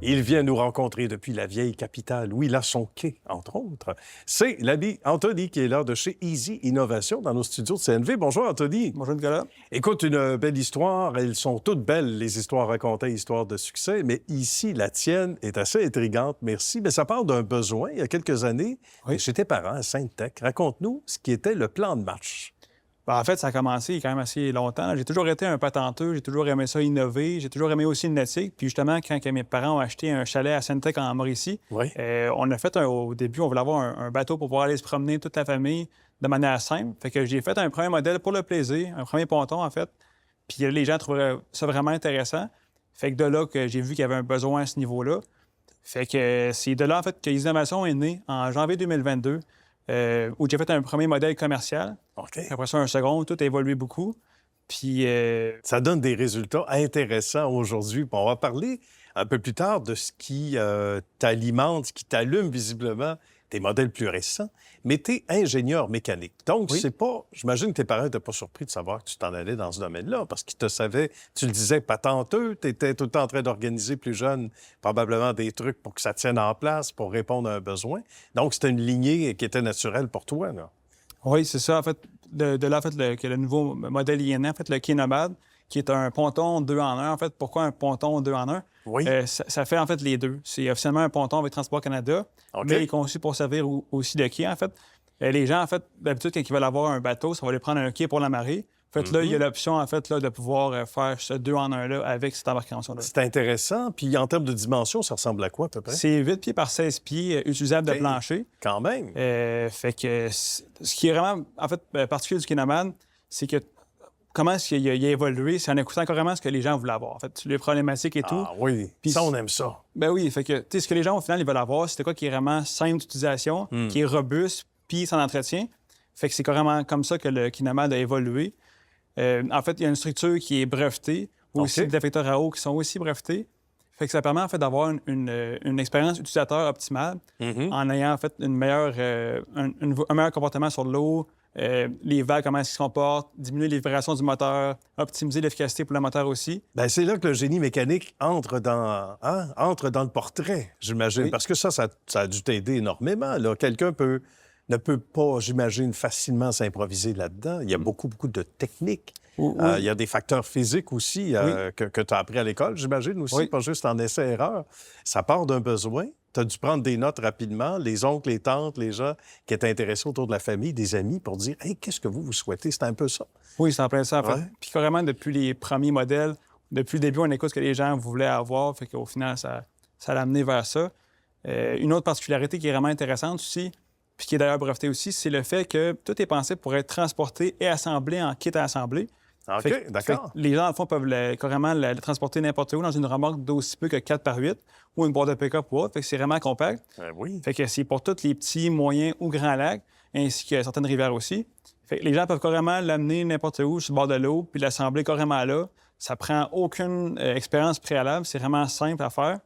Il vient nous rencontrer depuis la vieille capitale, où il a son quai, entre autres. C'est l'ami Anthony qui est là de chez Easy Innovation dans nos studios de CNV. Bonjour, Anthony. Bonjour, Nicolas. Écoute, une belle histoire. Elles sont toutes belles, les histoires racontées, histoires de succès. Mais ici, la tienne est assez intrigante, merci. Mais ça part d'un besoin. Il y a quelques années, Oui. chez tes parents à Sainte-Tech. Raconte-nous ce qui était le plan de match. En fait, ça a commencé il y a quand même assez longtemps. J'ai toujours été un patenteux, j'ai toujours aimé ça innover, j'ai toujours aimé aussi le nautique. Puis justement, quand mes parents ont acheté un chalet à Sainte-Tech en Mauricie, Oui. on a fait au début, on voulait avoir un bateau pour pouvoir aller se promener toute la famille de manière simple. Fait que j'ai fait un premier modèle pour le plaisir, un premier ponton en fait. Puis les gens trouvaient ça vraiment intéressant. Fait que de là que j'ai vu qu'il y avait un besoin à ce niveau-là. Fait que c'est de là en fait que Innovation est né en janvier 2022. Où j'ai fait un premier modèle commercial. OK. Après ça, un second, tout a évolué beaucoup. Puis, Ça donne des résultats intéressants aujourd'hui. Puis on va parler un peu plus tard de ce qui t'alimente, ce qui t'allume visiblement, tes modèles plus récents. Mais tu es ingénieur mécanique. Donc, Oui. c'est pas... J'imagine que tes parents n'étaient pas surpris de savoir que tu t'en allais dans ce domaine-là parce qu'ils te savaient, tu le disais, patenteux. Tu étais tout le temps en train d'organiser plus jeune probablement des trucs pour que ça tienne en place, pour répondre à un besoin. Donc, c'était une lignée qui était naturelle pour toi, là. oui, c'est ça. En fait, de là, en fait, que le nouveau modèle INN, en fait, le quai nomade, qui est un ponton 2 en 1. En fait, pourquoi un ponton 2 en 1? Oui. Ça fait, en fait, les deux. C'est officiellement un ponton avec Transport Canada, OK. mais il est conçu pour servir aussi de quai, en fait. Les gens, en fait, d'habitude, quand ils veulent avoir un bateau, ça va les prendre un quai pour la marée. En fait, là, il y a l'option, en fait, là, de pouvoir faire ce 2 en 1-là avec cette embarcation-là. C'est intéressant. Puis, en termes de dimension, ça ressemble à quoi, à peu près? C'est 8 pieds par 16 pieds, utilisable OK. de plancher. Quand même. Fait que ce qui est vraiment, en fait, particulier du quai nomade, c'est que comment est-ce qu'il a évolué, c'est en écoutant carrément ce que les gens voulaient avoir. En fait, les problématiques et tout. Ah oui, Puis ça, on aime ça. Ben oui, fait que, tu sais, ce que les gens, au final, ils veulent avoir, c'était quoi qui est vraiment simple d'utilisation, qui est robuste, puis sans entretien. Fait que c'est carrément comme ça que le quai nomade a évolué. En fait, il y a une structure qui est brevetée, aussi OK. des détecteurs à eau qui sont aussi brevetés. Fait que ça permet en fait d'avoir une expérience utilisateur optimale en ayant en fait un meilleur comportement sur l'eau, les vagues, comment est-ce qu'ils se comportent, diminuer les vibrations du moteur, optimiser l'efficacité pour le moteur aussi. Bien, c'est là que le génie mécanique entre dans le portrait, j'imagine. Oui. Parce que ça a dû t'aider énormément, là. Quelqu'un ne peut pas, j'imagine, facilement s'improviser là-dedans. Il y a beaucoup, beaucoup de techniques. Oui. Il y a des facteurs physiques aussi que tu as appris à l'école, j'imagine aussi, Oui. pas juste en essai-erreur. Ça part d'un besoin. Tu as dû prendre des notes rapidement. Les oncles, les tantes, les gens qui étaient intéressés autour de la famille, des amis, pour dire « Hey, qu'est-ce que vous souhaitez? » C'est un peu ça. Oui, c'est en plein ça, en fait. Ouais. Puis carrément, depuis les premiers modèles, depuis le début, on écoute ce que les gens voulaient avoir. Fait qu'au final, ça l'a amené vers ça. Une autre particularité qui est vraiment intéressante aussi, puis qui est d'ailleurs brevetée aussi, c'est le fait que tout est pensé pour être transporté et assemblé en kit à assembler. OK, d'accord. Les gens, en fond, peuvent carrément le transporter n'importe où dans une remorque d'aussi peu que 4x8 ou une boîte de pick-up ou autre. Fait que c'est vraiment compact. Oui. Fait que c'est pour tous les petits, moyens ou grands lacs, ainsi que certaines rivières aussi. Fait que les gens peuvent carrément l'amener n'importe où sur le bord de l'eau puis l'assembler carrément là. Ça prend aucune expérience préalable. C'est vraiment simple à faire.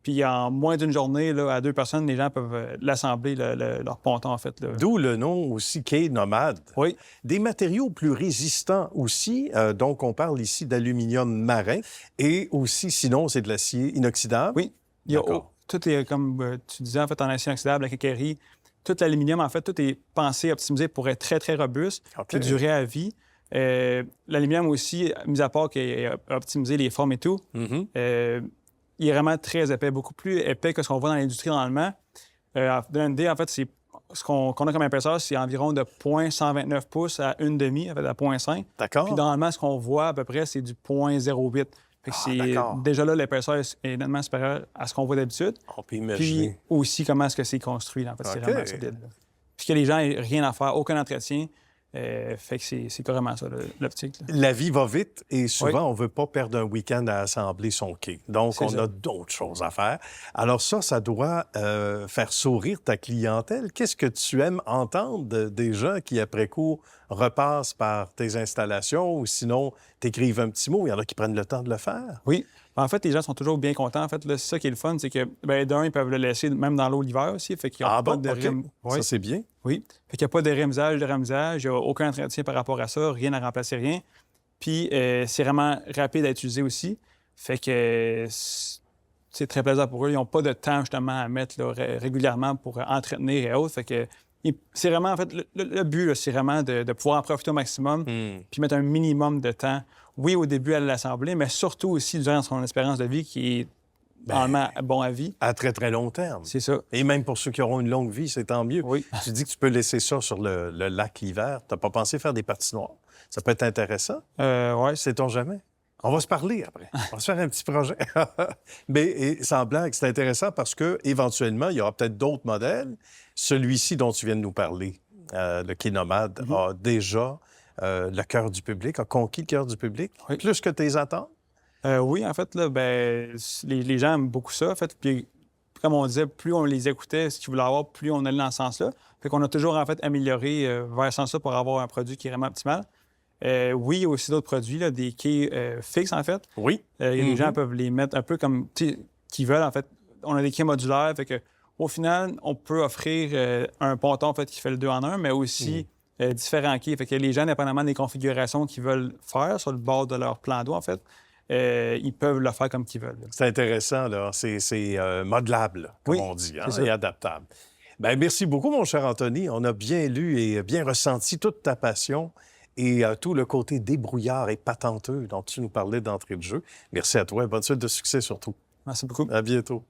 Puis en moins d'une journée, là, à 2 personnes, les gens peuvent l'assembler, leur ponton, en fait. Là. D'où le nom aussi quai nomade. Oui. Des matériaux plus résistants aussi. Donc, on parle ici d'aluminium marin et aussi, sinon, c'est de l'acier inoxydable. Oui. D'accord. Tout est, comme tu disais, en fait, en acier inoxydable, la quincaillerie. Tout l'aluminium, en fait, tout est pensé, optimisé pour être très, très robuste OK. puis durer à vie. L'aluminium aussi, mis à part qu'il est optimisé les formes et tout, il est vraiment très épais, beaucoup plus épais que ce qu'on voit dans l'industrie normalement. Dans une idée, en fait, ce qu'on a comme épaisseur, c'est environ de 0,129 pouces à 1,5, en fait, à 0,5. D'accord. Puis normalement, ce qu'on voit à peu près, c'est du 0,08. Fait que d'accord. déjà là, l'épaisseur est nettement supérieure à ce qu'on voit d'habitude. On peut Puis imaginer. aussi, comment est-ce que c'est construit, là, en fait, c'est OK. vraiment solide. Là. Puis que les gens n'aient rien à faire, aucun entretien. Fait que c'est carrément ça, l'optique. Là. La vie va vite et souvent, Oui. on ne veut pas perdre un week-end à assembler son quai. Donc, C'est on ça. a d'autres choses à faire. Alors ça doit faire sourire ta clientèle. Qu'est-ce que tu aimes entendre des gens qui, après coup, repassent par tes installations ou sinon t'écrivent un petit mot? Il y en a qui prennent le temps de le faire. Oui. En fait, les gens sont toujours bien contents. En fait, là, c'est ça qui est le fun, c'est que, d'un, ils peuvent le laisser même dans l'eau l'hiver aussi. Fait qu'il n'y a Ah pas bon? de OK. Ça, c'est bien. Oui. Fait qu'il n'y a pas de remisage, il n'y a aucun entretien par rapport à ça, rien à remplacer, rien. Puis, c'est vraiment rapide à utiliser aussi. Fait que c'est très plaisant pour eux. Ils n'ont pas de temps, justement, à mettre là, régulièrement pour entretenir et autres. Fait que c'est vraiment, en fait, le but, là, c'est vraiment de pouvoir en profiter au maximum puis mettre un minimum de temps. Oui, au début à l'Assemblée, mais surtout aussi durant son espérance de vie qui est vraiment bon à vie. À très, très long terme. C'est ça. Et même pour ceux qui auront une longue vie, c'est tant mieux. Oui. Tu dis que tu peux laisser ça sur le lac l'hiver. Tu n'as pas pensé faire des patinoires? Ça peut être intéressant. Ouais, Sait-on jamais? On va se parler après. On va se faire un petit projet. Mais sans blague, c'est intéressant parce que éventuellement, il y aura peut-être d'autres modèles. Celui-ci dont tu viens de nous parler, le Quai Nomade, a déjà le cœur du public, a conquis le cœur du public, plus que tes attentes. Oui, en fait, là, ben, les gens aiment beaucoup ça. En fait, puis, comme on disait, plus on les écoutait, ce qu'ils voulaient avoir, plus on allait dans ce sens-là. Fait qu'on a toujours, en fait, amélioré vers ce sens-là pour avoir un produit qui est vraiment optimal. Oui, il y a aussi d'autres produits, là, des quais fixes, en fait. Oui. Les gens peuvent les mettre un peu comme qu'ils veulent, en fait. On a des quais modulaires, fait que au final, on peut offrir un ponton, en fait, qui fait le 2 en 1, mais aussi différents quais. Fait que les gens, indépendamment des configurations qu'ils veulent faire sur le bord de leur plan d'eau, en fait, ils peuvent le faire comme qu'ils veulent. C'est intéressant, là. C'est modelable, comme on dit, hein, et adaptable. Bien, merci beaucoup, mon cher Anthony. On a bien lu et bien ressenti toute ta passion et tout le côté débrouillard et patenteux dont tu nous parlais d'entrée de jeu. Merci à toi et bonne suite de succès surtout. Merci beaucoup. À bientôt.